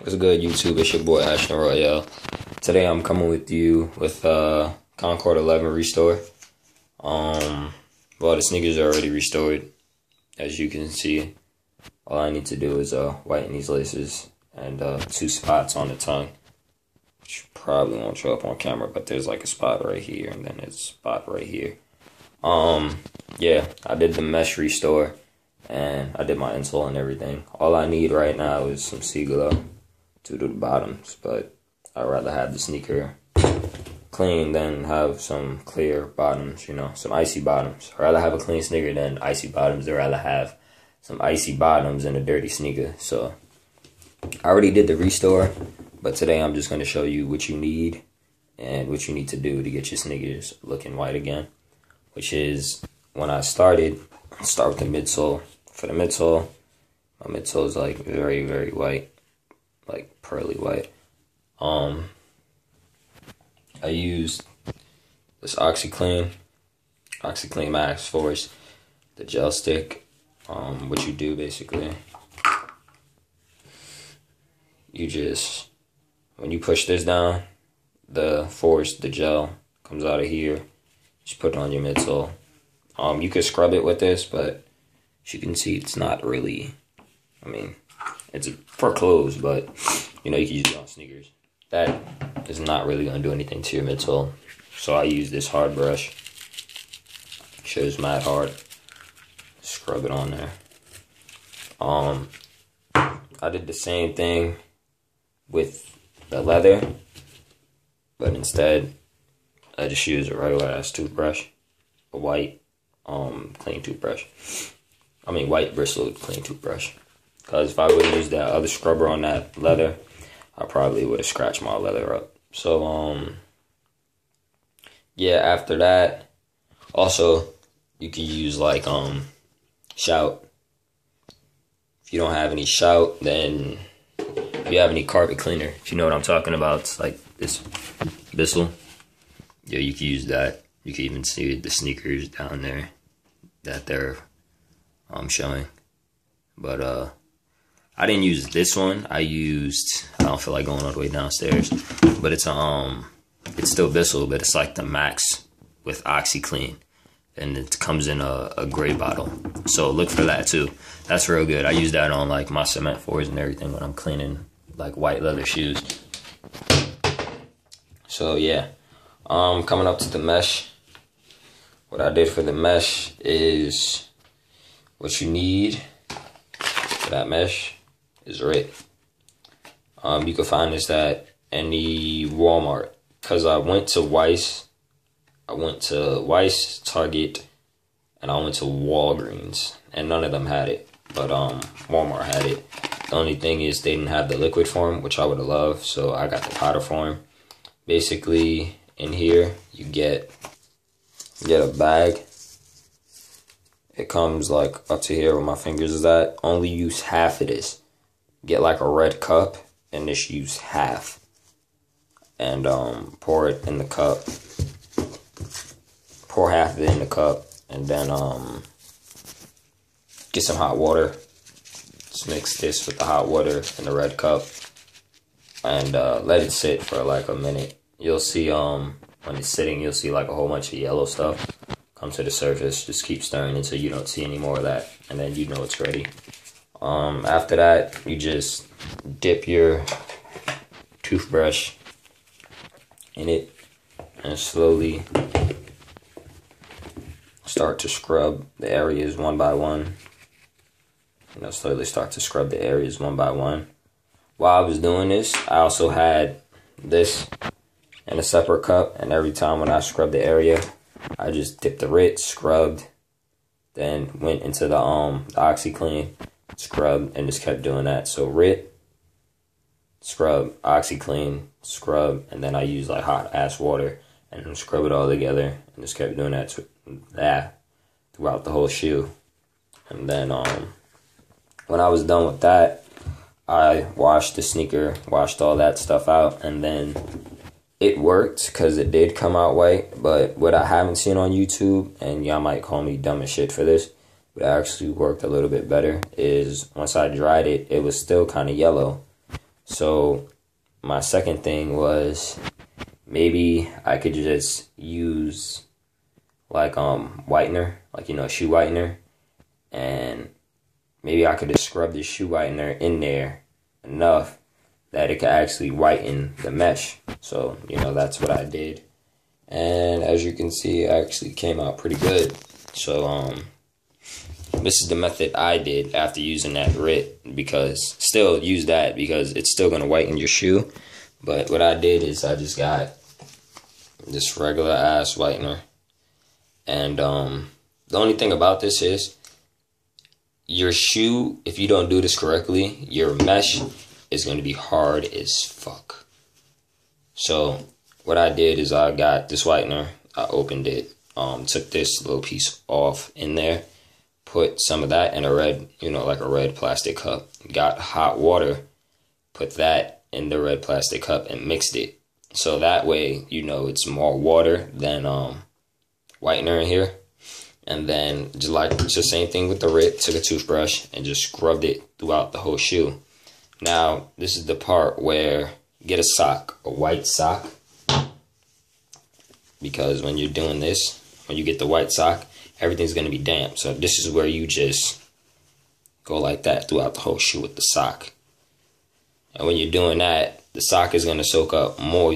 What's good, YouTube? It's your boy Ashton Royale. Today I'm coming with you with Concord 11 restore. Well, the sneakers are already restored, as you can see. All I need to do is whiten these laces and 2 spots on the tongue, which probably won't show up on camera, but there's like a spot right here and then there's a spot right here. Yeah, I did the mesh restore and I did my insole and everything. All I need right now is some sea glow to do the bottoms, but I'd rather have the sneaker clean than have some clear bottoms, you know, some icy bottoms. I'd rather have a clean sneaker than icy bottoms. I'd rather have some icy bottoms and a dirty sneaker. So I already did the restore, but today I'm just going to show you what you need and what you need to do to get your sneakers looking white again, which is when I start with the midsole. For the midsole, my midsole is like very, very white, like pearly white. I used this Oxy Clean Max Force, the gel stick. What you do basically, you just, when you push this down, the force, the gel comes out of here. Just put it on your midsole. You could scrub it with this, but as you can see, it's not really, I mean, it's for clothes, but you know, you can use it on sneakers. That is not really going to do anything to your midsole. So I use this hard brush. Shows mad hard. Scrub it on there. I did the same thing with the leather, but instead I just used a regular ass toothbrush, a white clean toothbrush. I mean white bristled clean toothbrush. Because if I would have used that other scrubber on that leather, I probably would have scratched my leather up. So yeah, after that, also you can use like Shout. If you don't have any Shout, then if you have any carpet cleaner, if you know what I'm talking about, it's like this Bissell. Yeah, you can use that. You can even see the sneakers down there that they're showing. But I didn't use this one. I don't feel like going all the way downstairs, but it's still Bissell, but it's like the Max with Oxy Clean, and it comes in a gray bottle. So look for that too. That's real good. I use that on like my cement floors and everything when I'm cleaning like white leather shoes. So yeah, coming up to the mesh. What I did for the mesh is, what you need for that mesh is RIT. You can find this at any Walmart. Cause I went to Weiss, Target, and I went to Walgreens, and none of them had it. But Walmart had it. The only thing is they didn't have the liquid form, which I would have loved. So I got the powder form. Basically, in here you get a bag. It comes like up to here where my fingers is at. Only use half of this. Get like a red cup and just use half. And pour it in the cup. Pour half of it in the cup. And then get some hot water. Just mix this with the hot water in the red cup. And let it sit for like a minute. You'll see when it's sitting, you'll see like a whole bunch of yellow stuff come to the surface. Just keep stirring until you don't see any more of that, and then you know it's ready. After that, you just dip your toothbrush in it and slowly start to scrub the areas one by one. You know, slowly start to scrub the areas one by one. While I was doing this, I also had this in a separate cup, and every time when I scrubbed the area, I just dipped the RIT, scrubbed, then went into the Oxy Clean, scrubbed, and just kept doing that. So RIT, scrub, Oxy Clean, scrub, and then I use like hot ass water and scrub it all together, and just kept doing that throughout the whole shoe. And then when I was done with that, I washed the sneaker, washed all that stuff out, and then it worked because it did come out white. But what I haven't seen on YouTube, and y'all might call me dumb as shit for this, but it actually worked a little bit better, is once I dried it, it was still kind of yellow. So my second thing was maybe I could just use like whitener, like, you know, shoe whitener, and maybe I could just scrub the shoe whitener in there enough that it could actually whiten the mesh. So, you know, that's what I did. And as you can see, it actually came out pretty good. So, this is the method I did after using that RIT, because still use that because it's still going to whiten your shoe. But what I did is I just got this regular ass whitener. And the only thing about this is your shoe, if you don't do this correctly, your mesh is going to be hard as fuck. So what I did is I got this whitener, I opened it, took this little piece off in there, put some of that in a red, you know, like a red plastic cup, got hot water, put that in the red plastic cup and mixed it. So that way, you know, it's more water than whitener in here. And then just like the same thing with the RIT, took a toothbrush and just scrubbed it throughout the whole shoe. Now, this is the part where get a sock, a white sock, because when you're doing this, when you get the white sock, everything's going to be damp. So this is where you just go like that throughout the whole shoe with the sock. And when you're doing that, the sock is going to soak up more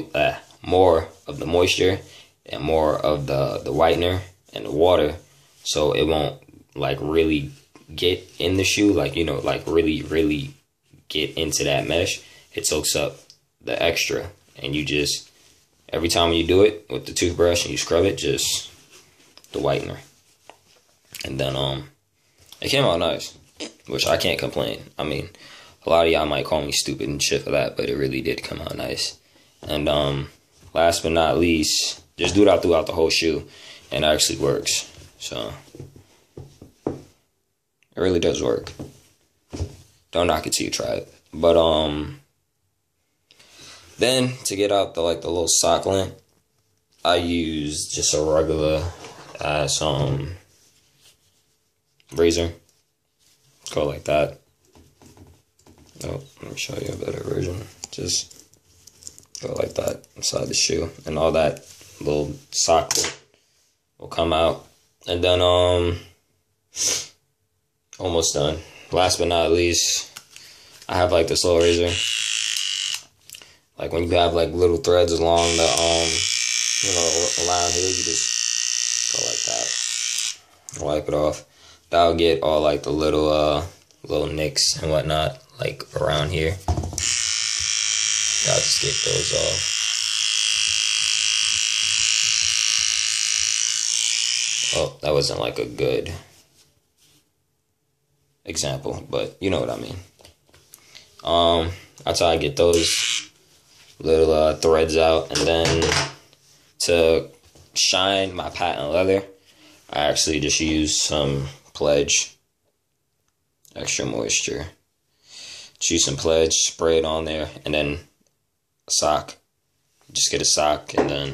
of the moisture and more of the whitener and the water, so it won't like really get in the shoe, like, you know, like really get into that mesh. It soaks up the extra, and you just, every time you do it with the toothbrush and you scrub it, just the whitener. And then it came out nice, which I can't complain. I mean, a lot of y'all might call me stupid and shit for that, but it really did come out nice. And last but not least, just do that throughout the whole shoe, and it actually works. So it really does work. Don't knock it till you try it. But then to get out the little sock lint, I use just a regular ass razor. Go like that. Oh, let me show you a better version. Just go like that inside the shoe, and all that little sock will come out. And then almost done. Last but not least, I have like this little razor. Like when you have like little threads along the you know, around here, you just go like that, wipe it off. That'll get all like the little nicks and whatnot like around here. I'll just get those off. Oh, that wasn't like a good example, but you know what I mean. That's how I get those little threads out. And then to shine my patent leather, I actually just use some Pledge extra moisture. Choose some Pledge, spray it on there, and then a sock. Just get a sock and then